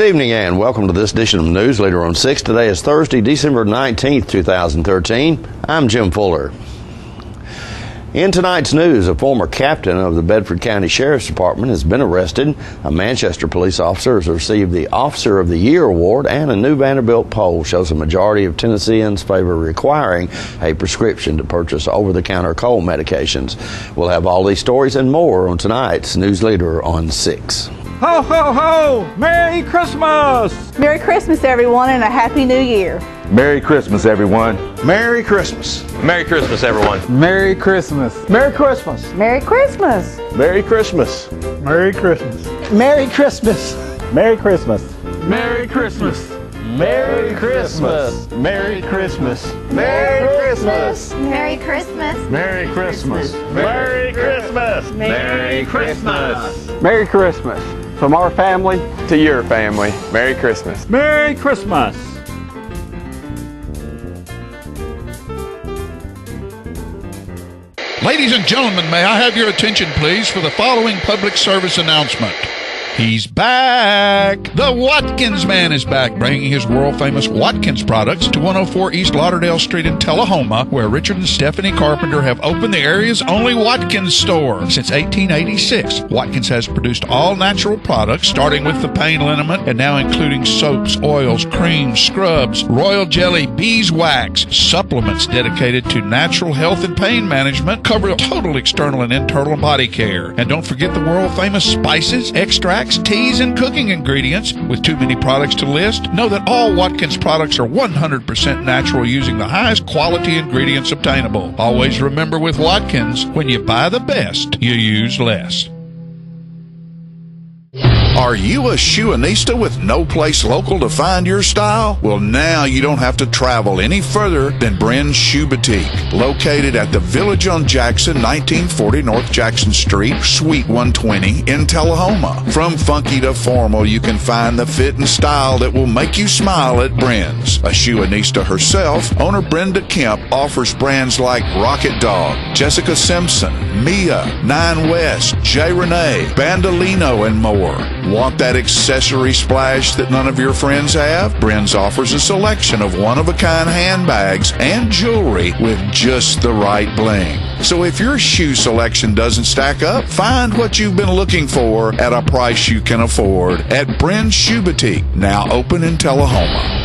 evening and welcome to this edition of Newsleader on 6. Today is Thursday, December 19th, 2013. I'm Jim Fuller. In tonight's news, a former captain of the Bedford County Sheriff's Department has been arrested. A Manchester police officer has received the Officer of the Year award, and a new Vanderbilt poll shows a majority of Tennesseans favor requiring a prescription to purchase over-the-counter cold medications. We'll have all these stories and more on tonight's Newsleader on 6. Ho, ho, ho! Merry Christmas! Merry Christmas, everyone, and a Happy New Year. Merry Christmas, everyone. Merry Christmas. Merry Christmas, everyone. Merry Christmas. Merry Christmas. Merry Christmas. Merry Christmas. Merry Christmas. Merry Christmas. Merry Christmas. Merry Christmas. Merry Christmas. Merry Christmas. Merry Christmas. Merry Christmas. Merry Christmas. Merry Christmas. Merry Christmas. Merry Christmas. From our family to your family. Merry Christmas. Merry Christmas. Ladies and gentlemen, may I have your attention, please, for the following public service announcement. He's back! The Watkins Man is back, bringing his world-famous Watkins products to 104 East Lauderdale Street in Tullahoma, where Richard and Stephanie Carpenter have opened the area's only Watkins store. Since 1886, Watkins has produced all-natural products, starting with the pain liniment and now including soaps, oils, creams, scrubs, royal jelly, beeswax, supplements dedicated to natural health and pain management, cover total external and internal body care. And don't forget the world-famous spices, extracts, teas, and cooking ingredients. With too many products to list, know that all Watkins products are 100% natural using the highest quality ingredients obtainable. Always remember with Watkins, when you buy the best, you use less. Are you a shoeanista with no place local to find your style? Well, now you don't have to travel any further than Bren's Shoe Boutique, located at the Village on Jackson, 1940 North Jackson Street, Suite 120 in Tullahoma. From funky to formal, you can find the fit and style that will make you smile at Bren's. A shoeanista herself, owner Brenda Kemp offers brands like Rocket Dog, Jessica Simpson, Mia, Nine West, J. Renee, Bandolino, and more. Want that accessory splash that none of your friends have? Bren's offers a selection of one-of-a-kind handbags and jewelry with just the right bling. So if your shoe selection doesn't stack up, find what you've been looking for at a price you can afford at Bren's Shoe Boutique, now open in Tullahoma.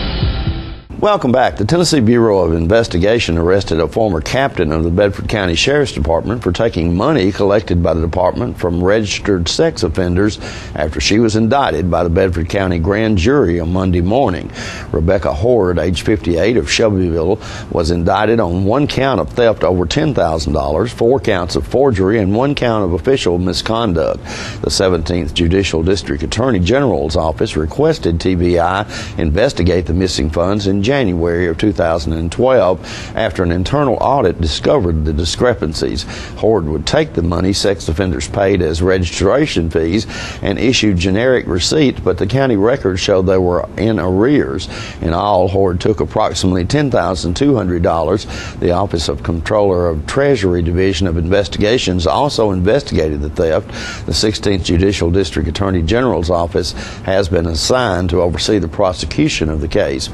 Welcome back. The Tennessee Bureau of Investigation arrested a former captain of the Bedford County Sheriff's Department for taking money collected by the department from registered sex offenders after she was indicted by the Bedford County Grand Jury on Monday morning. Rebecca Horde, age 58, of Shelbyville, was indicted on one count of theft over $10,000, 4 counts of forgery, and 1 count of official misconduct. The 17th Judicial District Attorney General's Office requested TBI investigate the missing funds in January of 2012 after an internal audit discovered the discrepancies. Horde would take the money sex offenders paid as registration fees and issue generic receipts, but the county records showed they were in arrears. In all, Horde took approximately $10,200. The Office of Comptroller of Treasury Division of Investigations also investigated the theft. The 16th Judicial District Attorney General's Office has been assigned to oversee the prosecution of the case.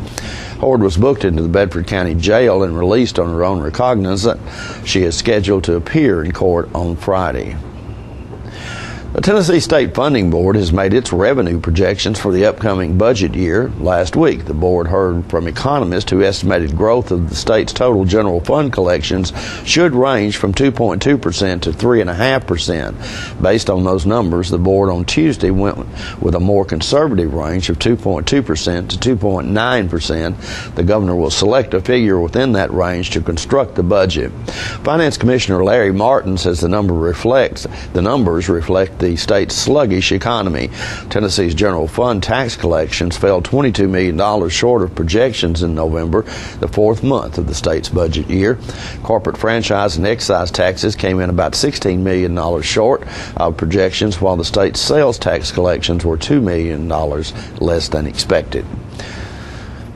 Horde was booked into the Bedford County Jail and released on her own recognizance. She is scheduled to appear in court on Friday. The Tennessee State Funding Board has made its revenue projections for the upcoming budget year last week. The board heard from economists who estimated growth of the state's total general fund collections should range from 2.2% to 3.5%. Based on those numbers, the board on Tuesday went with a more conservative range of 2.2% to 2.9%. The governor will select a figure within that range to construct the budget. Finance Commissioner Larry Martin says the numbers reflect the state's sluggish economy. Tennessee's general fund tax collections fell $22 million short of projections in November, the 4th month of the state's budget year. Corporate franchise and excise taxes came in about $16 million short of projections, while the state's sales tax collections were $2 million less than expected.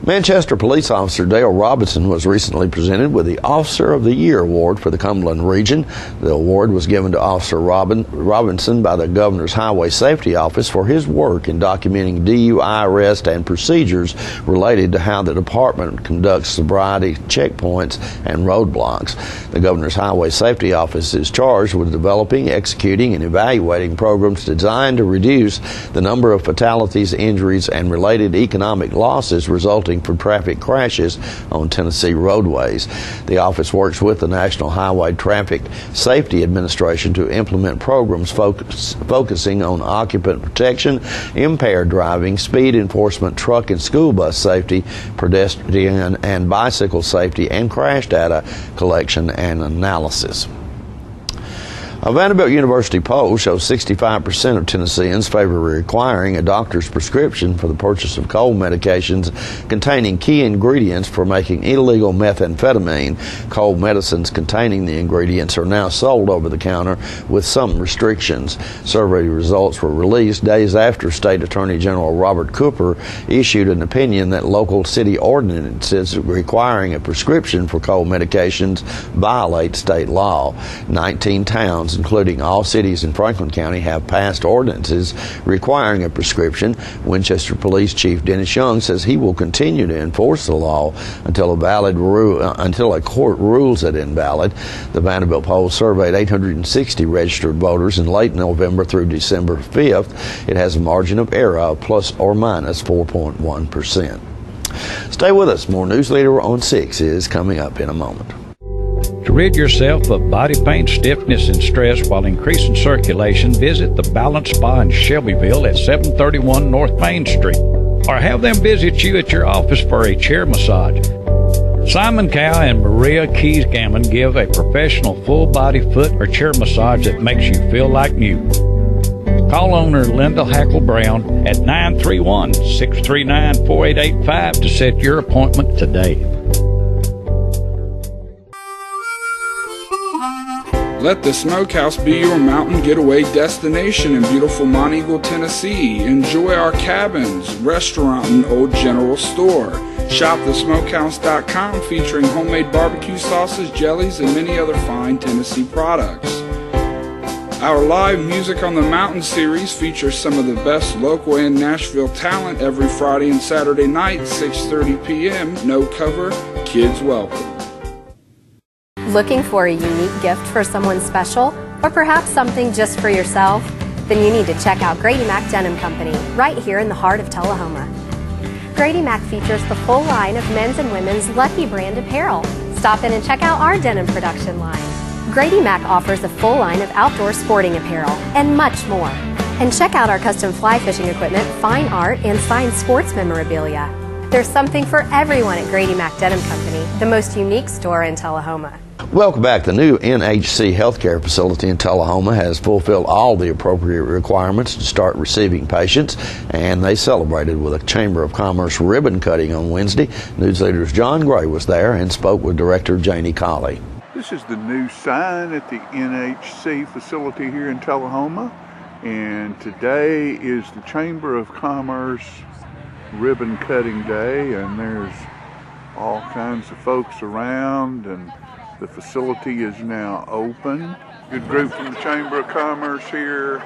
Manchester police officer Dale Robinson was recently presented with the Officer of the Year award for the Cumberland region. The award was given to Officer Robinson by the Governor's Highway Safety Office for his work in documenting DUI arrest and procedures related to how the department conducts sobriety checkpoints and roadblocks. The Governor's Highway Safety Office is charged with developing, executing, and evaluating programs designed to reduce the number of fatalities, injuries, and related economic losses resulting from traffic crashes on Tennessee roadways. The office works with the National Highway Traffic Safety Administration to implement programs focusing on occupant protection, impaired driving, speed enforcement, truck and school bus safety, pedestrian and bicycle safety, and crash data collection and analysis. A Vanderbilt University poll shows 65% of Tennesseans favor requiring a doctor's prescription for the purchase of cold medications containing key ingredients for making illegal methamphetamine. Cold medicines containing the ingredients are now sold over the counter with some restrictions. Survey results were released days after State Attorney General Robert Cooper issued an opinion that local city ordinances requiring a prescription for cold medications violate state law. 19 towns, including all cities in Franklin County, have passed ordinances requiring a prescription. Winchester Police Chief Dennis Young says he will continue to enforce the law until a court rules it invalid. The Vanderbilt poll surveyed 860 registered voters in late November through December 5th. It has a margin of error of plus or minus 4.1%. Stay with us. More Newsleader on 6 is coming up in a moment. To rid yourself of body pain, stiffness, and stress while increasing circulation, visit the Balance Spa in Shelbyville at 731 North Main Street, or have them visit you at your office for a chair massage. Simon Cow and Maria Keys Gammon give a professional full-body foot or chair massage that makes you feel like new. Call owner Linda Hackle Brown at 931-639-4885 to set your appointment today. Let the Smokehouse be your mountain getaway destination in beautiful Monteagle, Tennessee. Enjoy our cabins, restaurant, and old general store. Shop thesmokehouse.com featuring homemade barbecue sauces, jellies, and many other fine Tennessee products. Our live Music on the Mountain series features some of the best local and Nashville talent every Friday and Saturday night, 6:30 p.m. No cover, kids welcome. Looking for a unique gift for someone special, or perhaps something just for yourself? Then you need to check out Grady Mac Denim Company, right here in the heart of Tullahoma. Grady Mac features the full line of men's and women's Lucky brand apparel. Stop in and check out our denim production line. Grady Mac offers a full line of outdoor sporting apparel and much more. And check out our custom fly fishing equipment, fine art, and signed sports memorabilia. There's something for everyone at Grady Mac Denim Company, the most unique store in Tullahoma. Welcome back. The new NHC healthcare facility in Tullahoma has fulfilled all the appropriate requirements to start receiving patients, and they celebrated with a Chamber of Commerce ribbon cutting on Wednesday. Newsleader's John Gray was there and spoke with Director Janie Colley. This is the new sign at the NHC facility here in Tullahoma, and today is the Chamber of Commerce ribbon cutting day, and there's all kinds of folks around, and the facility is now open. Good group from the Chamber of Commerce here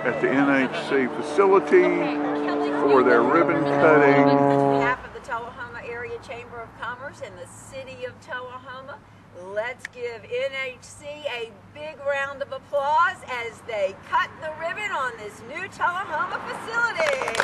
at the NHC facility for their ribbon cutting. On behalf of the Tullahoma Area Chamber of Commerce and the City of Tullahoma, let's give NHC a big round of applause as they cut the ribbon on this new Tullahoma facility.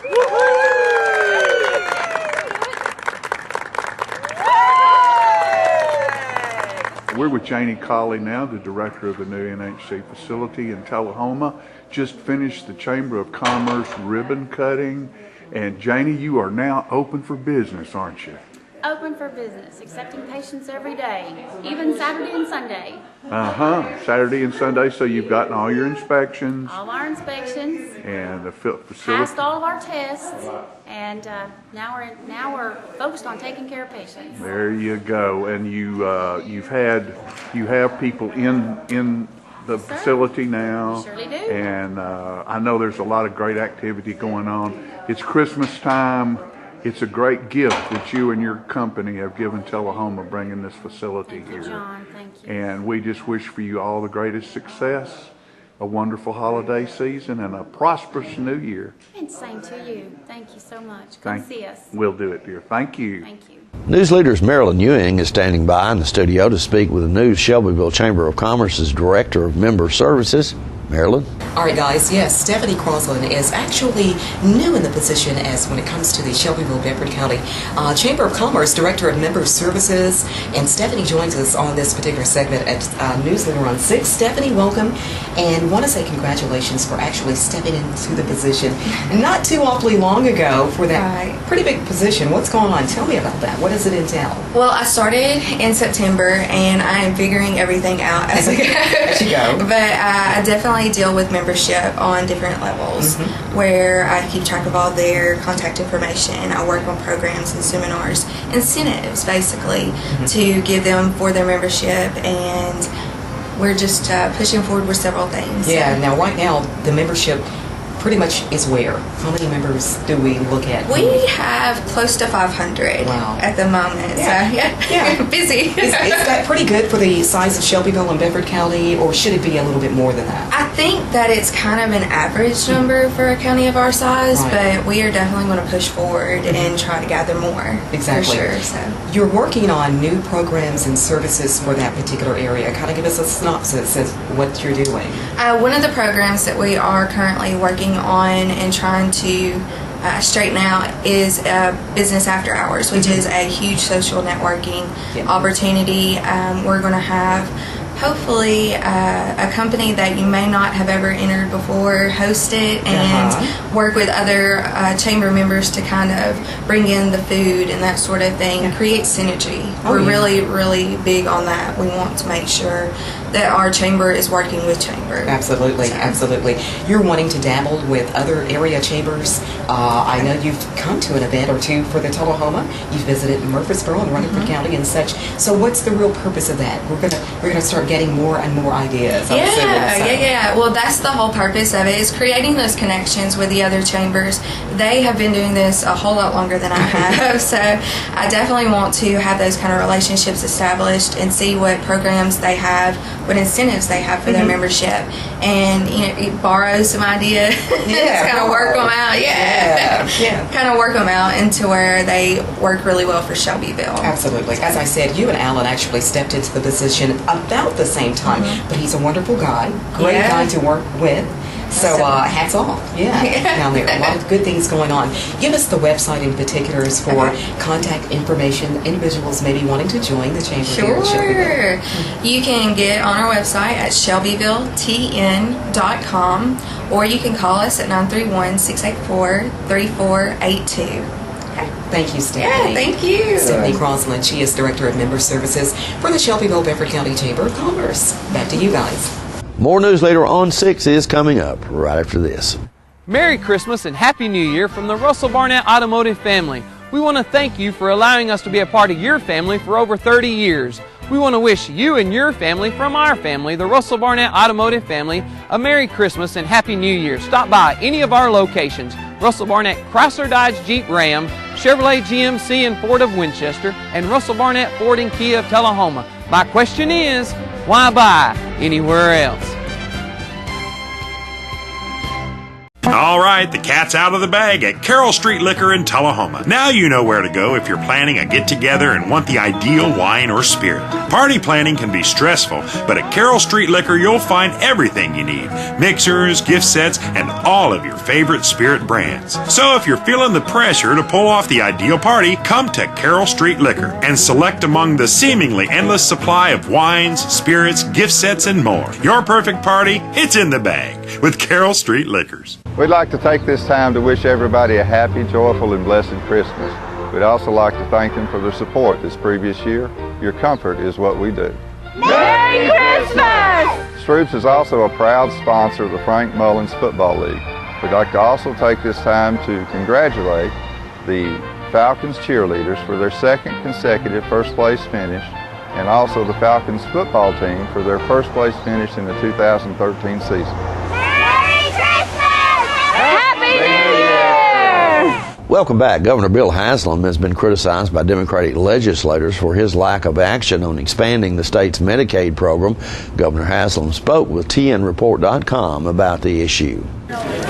We're with Janie Colley now, the director of the new NHC facility in Tullahoma. Just finished the Chamber of Commerce ribbon cutting. And Janie, you are now open for business, aren't you? Open for business, accepting patients every day, even Saturday and Sunday. Saturday and Sunday, so you've gotten all your inspections. All our inspections. And the facility. Passed all of our tests, and now we're focused on taking care of patients. There you go. And you have people in the facility now. We surely do. And I know there's a lot of great activity going on. It's Christmas time. it's a great gift that you and your company have given Tullahoma, bringing this facility here. John, thank you. And we just wish for you all the greatest success, a wonderful holiday season, and a prosperous new year. And same to you. Thank you so much. Come see us. We'll do it, dear. Thank you. Thank you. Newsleader's Marilyn Ewing is standing by in the studio to speak with the new Shelbyville Chamber of Commerce's Director of Member Services. Marilyn? All right, guys. Yes, Stephanie Crosland is actually new in the position as when it comes to the Shelbyville, Bedford County Chamber of Commerce Director of Member Services. And Stephanie joins us on this particular segment at Newsleader on 6. Stephanie, welcome. And want to say congratulations for actually stepping into the position not too awfully long ago for that pretty big position. What's going on? Tell me about that. What does it entail? Well, I started in September, and I am figuring everything out as I go. As you go. But I definitely deal with membership on different levels, where I keep track of all their contact information. I work on programs and seminars, incentives basically, to give them for their membership, and we're just pushing forward with several things. Yeah, now right now the membership pretty much is where? How many members do we look at? We have close to 500 at the moment. Yeah. So yeah, busy. Is that pretty good for the size of Shelbyville and Bedford County, or should it be a little bit more than that? I think that it's kind of an average number for a county of our size, but we are definitely going to push forward and try to gather more. Exactly. For sure. So you're working on new programs and services for that particular area. Kind of give us a synopsis of what you're doing. One of the programs that we are currently working on and trying to straighten out is Business After Hours, which is a huge social networking opportunity. We're going to have hopefully a company that you may not have ever entered before host it and work with other chamber members to kind of bring in the food and that sort of thing, create synergy. We're really, really big on that. We want to make sure that our chamber is working with chamber. Absolutely, absolutely. You're wanting to dabble with other area chambers. I know you've come to an event or two for the Tullahoma. You've visited Murfreesboro and Rutherford County and such. So what's the real purpose of that? We're gonna start getting more and more ideas. Yeah. Well, that's the whole purpose of it, is creating those connections with the other chambers. They have been doing this a whole lot longer than I have, so I definitely want to have those kind of relationships established and see what programs they have, what incentives they have for their membership, and borrow some ideas, kind of work them out. Kind of work them out into where they work really well for Shelbyville. Absolutely. As I said, you and Alan actually stepped into the position about the same time, but he's a wonderful guy, great guy to work with. So hats off. Down there. A lot of good things going on. Give us the website in particulars for contact information, individuals maybe wanting to join the chamber here at Shelbyville. You can get on our website at shelbyvilletn.com, or you can call us at 931-684-3482. Thank you, Stephanie. Thank you. Stephanie Crosland, she is Director of Member Services for the Shelbyville Bedford County Chamber of Commerce. Back to you guys. More Newsleader on 6 is coming up right after this. Merry Christmas and Happy New Year from the Russell Barnett Automotive family. We want to thank you for allowing us to be a part of your family for over 30 years. We want to wish you and your family from our family, the Russell Barnett Automotive family, a Merry Christmas and Happy New Year. Stop by any of our locations: Russell Barnett Chrysler Dodge Jeep Ram, Chevrolet GMC and Ford of Winchester, and Russell Barnett Ford and Kia of Tullahoma. My question is, why buy anywhere else? All right, the cat's out of the bag at Carroll Street Liquor in Tullahoma. Now you know where to go if you're planning a get-together and want the ideal wine or spirit. Party planning can be stressful, but at Carroll Street Liquor you'll find everything you need: mixers, gift sets, and all of your favorite spirit brands. So if you're feeling the pressure to pull off the ideal party, come to Carroll Street Liquor and select among the seemingly endless supply of wines, spirits, gift sets, and more. Your perfect party, it's in the bag with Carroll Street Liquors. We'd like to take this time to wish everybody a happy, joyful, and blessed Christmas. We'd also like to thank them for their support this previous year. Your comfort is what we do. Merry Christmas! Stroops is also a proud sponsor of the Frank Mullins Football League. We'd like to also take this time to congratulate the Falcons cheerleaders for their second consecutive first place finish, and also the Falcons football team for their first place finish in the 2013 season. Happy New Year! Welcome back. Governor Bill Haslam has been criticized by Democratic legislators for his lack of action on expanding the state's Medicaid program. Governor Haslam spoke with TNReport.com about the issue.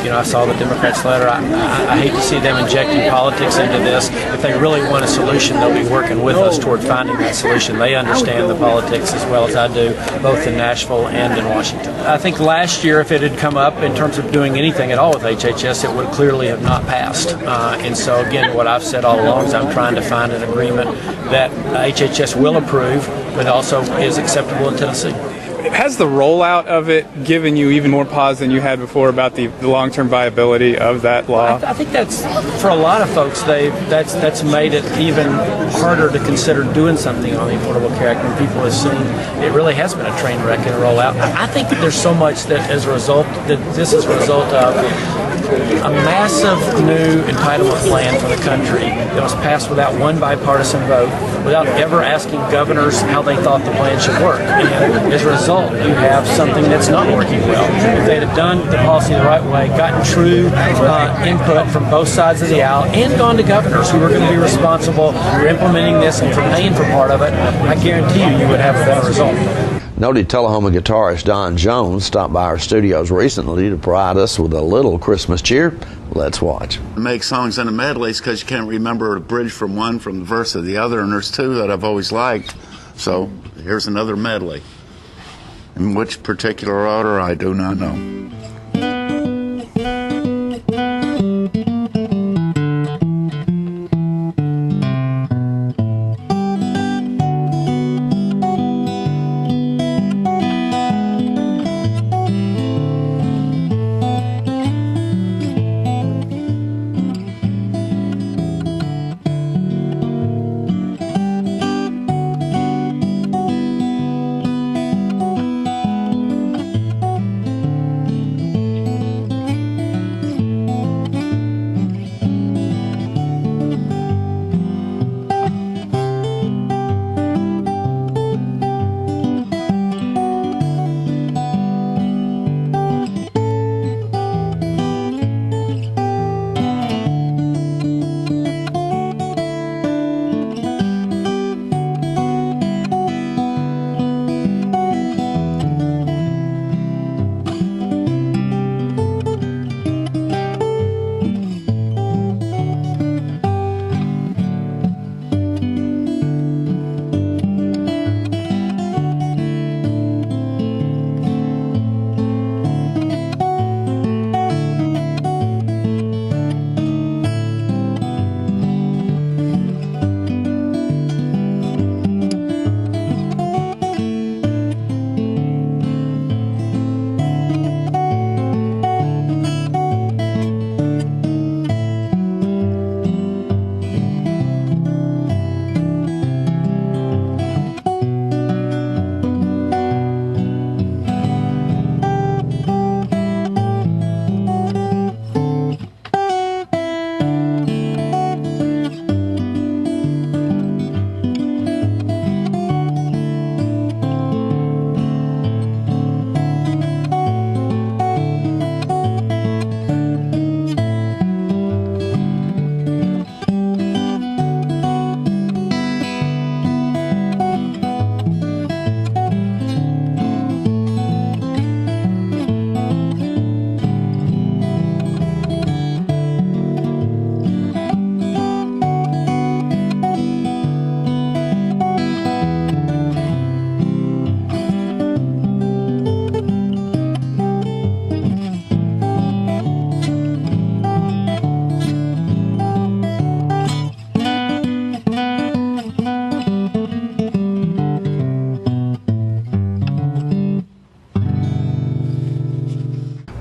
You know, I saw the Democrats' letter. I hate to see them injecting politics into this. If they really want a solution, they'll be working with us toward finding that solution. They understand the politics as well as I do, both in Nashville and in Washington. I think last year, if it had come up in terms of doing anything at all with HHS, it would clearly have not passed. And so, again, what I've said all along is I'm trying to find an agreement that HHS will approve, but also is acceptable in Tennessee. Has the rollout of it given you even more pause than you had before about the long-term viability of that law? I think that's, for a lot of folks, that's made it even harder to consider doing something on the Affordable Care Act when people have seen it really has been a train wreck and a rollout. I think that there's so much that as a result, that this is a result of a massive new entitlement plan for the country that was passed without one bipartisan vote, without ever asking governors how they thought the plan should work. And as a result, you have something that's not working well. If they'd have done the policy the right way, gotten true input from both sides of the aisle, and gone to governors who were going to be responsible for implementing this and for paying for part of it, I guarantee you would have a better result. Noted Tullahoma guitarist Don Jones stopped by our studios recently to provide us with a little Christmas cheer. Let's watch. Make songs in a medleys because you can't remember a bridge from one from the verse of the other, and there's two that I've always liked. So here's another medley. In which particular order, I do not know.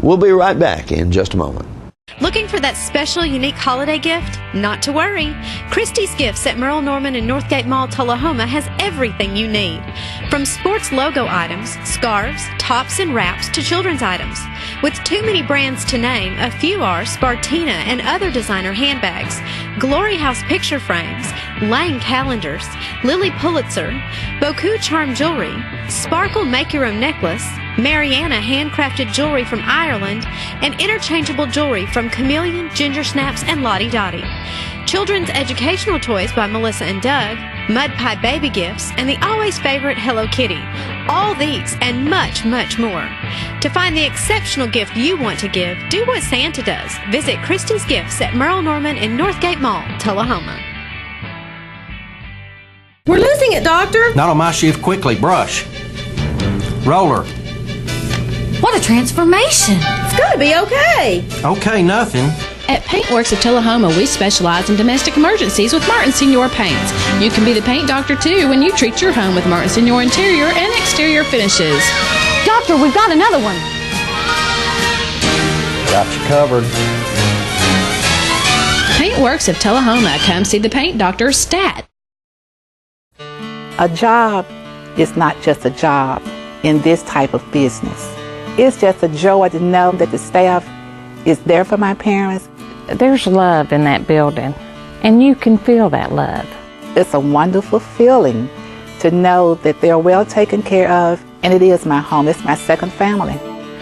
We'll be right back in just a moment. Looking for that special, unique holiday gift? Not to worry. Christie's Gifts at Merle Norman and Northgate Mall, Tullahoma has everything you need. From sports logo items, scarves, tops, and wraps to children's items. With too many brands to name, a few are Spartina and other designer handbags, Glory House picture frames, Lang calendars, Lily Pulitzer, Boku charm jewelry, Sparkle make-your-own necklace, Mariana handcrafted jewelry from Ireland, and interchangeable jewelry from Chameleon, Ginger Snaps, and Lottie Dottie. Children's educational toys by Melissa and Doug, Mud Pie baby gifts, and the always favorite Hello Kitty. All these and much, much more. To find the exceptional gift you want to give, do what Santa does. Visit Christie's Gifts at Merle Norman in Northgate Mall, Tullahoma. We're losing it, Doctor. Not on my shift. Quickly, brush. Roller. What a transformation. It's got to be okay. Okay, nothing. At Paintworks of Tullahoma, we specialize in domestic emergencies with Martin Senior Paints. You can be the paint doctor, too, when you treat your home with Martin Senior interior and exterior finishes. Doctor, we've got another one. Got you covered. Paintworks of Tullahoma. Come see the paint doctor, Stat. A job is not just a job in this type of business. It's just a joy to know that the staff is there for my parents. There's love in that building, and you can feel that love. It's a wonderful feeling to know that they're well taken care of, and it is my home. It's my second family.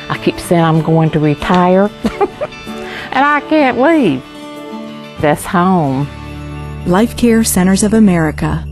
I keep saying I'm going to retire, and I can't leave. That's home. Life Care Centers of America.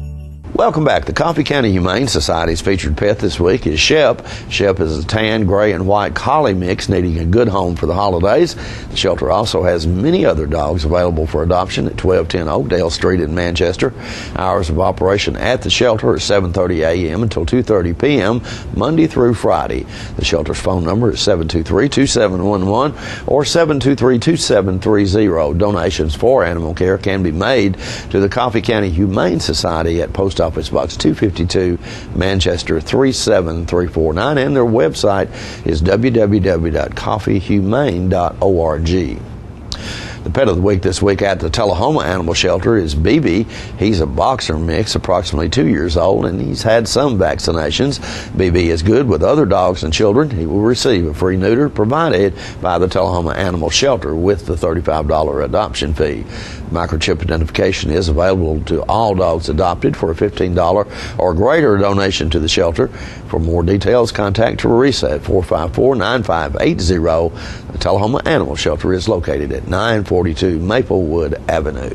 Welcome back. The Coffee County Humane Society's featured pet this week is Shep. Shep is a tan, gray, and white collie mix needing a good home for the holidays. The shelter also has many other dogs available for adoption at 1210 Oakdale Street in Manchester. Hours of operation at the shelter are 7:30 a.m. until 2:30 p.m. Monday through Friday. The shelter's phone number is 723-2711 or 723-2730. Donations for animal care can be made to the Coffee County Humane Society at Post Office Box 252, Manchester 37349, and their website is www.coffeehumane.org. The pet of the week this week at the Tullahoma Animal Shelter is BB. He's a boxer mix, approximately 2 years old, and he's had some vaccinations. BB is good with other dogs and children. He will receive a free neuter provided by the Tullahoma Animal Shelter with the $35 adoption fee. Microchip identification is available to all dogs adopted for a $15 or greater donation to the shelter. For more details, contact Teresa at 454-9580. The Tullahoma Animal Shelter is located at 942 Maplewood Avenue.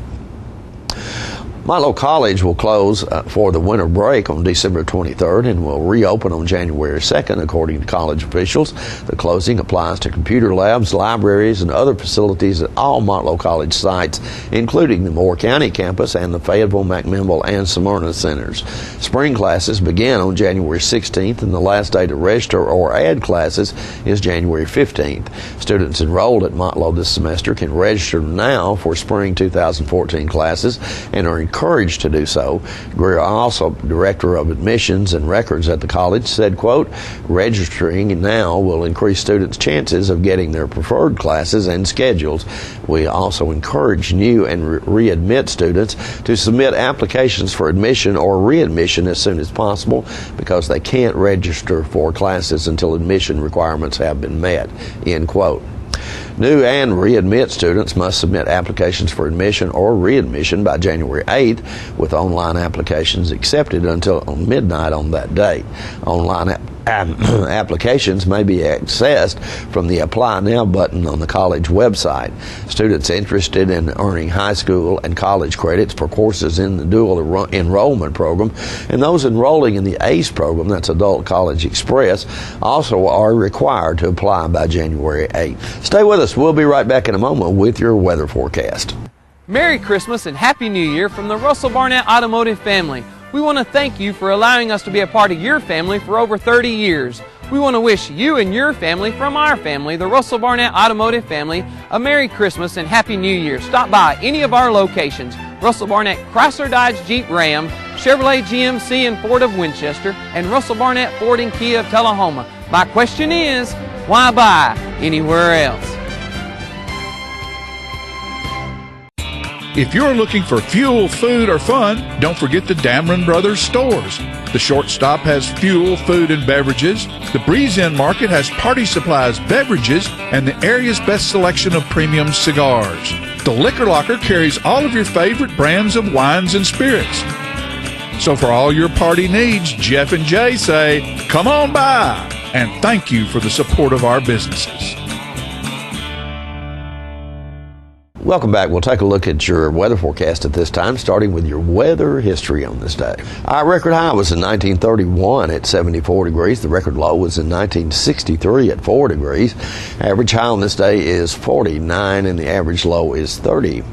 Milo College will close for the winter break on December 23rd and will reopen on January 2nd, according to college officials. The closing applies to computer labs, libraries, and other facilities at all Motlow College sites, including the Moore County campus and the Fayetteville, McMinnville, and Smyrna centers. Spring classes begin on January 16th, and the last day to register or add classes is January 15th. Students enrolled at Motlow this semester can register now for spring 2014 classes and are encouraged to do so. Greer, also director of admissions and records at the college, said, quote, registering now will increase students' chances of getting their preferred classes and schedules. We also encourage new and readmit students to submit applications for admission or readmission as soon as possible because they can't register for classes until admission requirements have been met, end quote. New and readmit students must submit applications for admission or readmission by January 8th, with online applications accepted until midnight on that date. Online applications may be accessed from the Apply Now button on the college website. Students interested in earning high school and college credits for courses in the dual enrollment program and those enrolling in the ACE program, that's Adult College Express, also are required to apply by January 8th. Stay with us. We'll be right back in a moment with your weather forecast. Merry Christmas and Happy New Year from the Russell Barnett Automotive family. We want to thank you for allowing us to be a part of your family for over 30 years. We want to wish you and your family from our family, the Russell Barnett Automotive family, a Merry Christmas and Happy New Year. Stop by any of our locations: Russell Barnett Chrysler Dodge Jeep Ram, Chevrolet GMC and Ford of Winchester, and Russell Barnett Ford and Kia of Tullahoma. My question is, why buy anywhere else? If you're looking for fuel, food, or fun, don't forget the Dameron Brothers stores. The Shortstop has fuel, food, and beverages. The Breeze Inn Market has party supplies, beverages, and the area's best selection of premium cigars. The Liquor Locker carries all of your favorite brands of wines and spirits. So for all your party needs, Jeff and Jay say, come on by, and thank you for the support of our businesses. Welcome back. We'll take a look at your weather forecast at this time, starting with your weather history on this day. Our record high was in 1931 at 74 degrees. The record low was in 1963 at 4 degrees. Average high on this day is 49 and the average low is 30.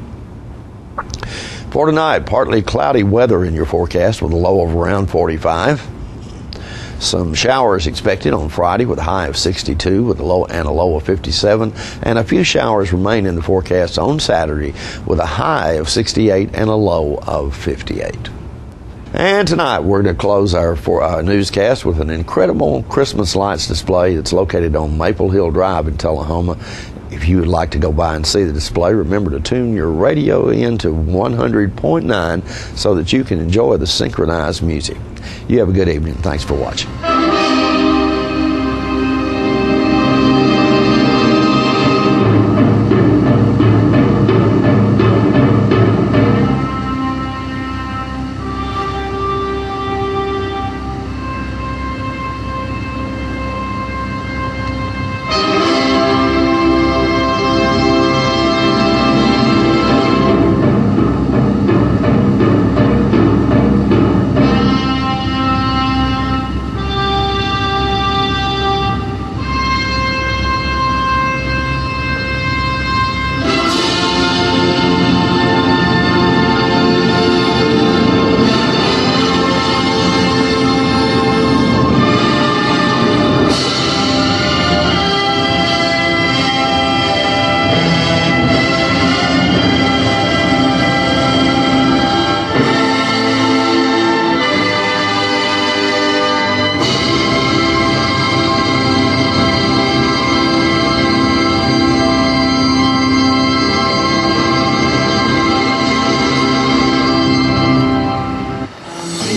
For tonight, partly cloudy weather in your forecast with a low of around 45. Some showers expected on Friday with a high of 62 with a low of 57, and a few showers remain in the forecast on Saturday with a high of 68 and a low of 58. And tonight we're going to close our newscast with an incredible Christmas lights display that's located on Maple Hill Drive in Tullahoma. If you would like to go by and see the display, remember to tune your radio in to 100.9 so that you can enjoy the synchronized music. You have a good evening. Thanks for watching.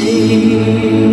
Be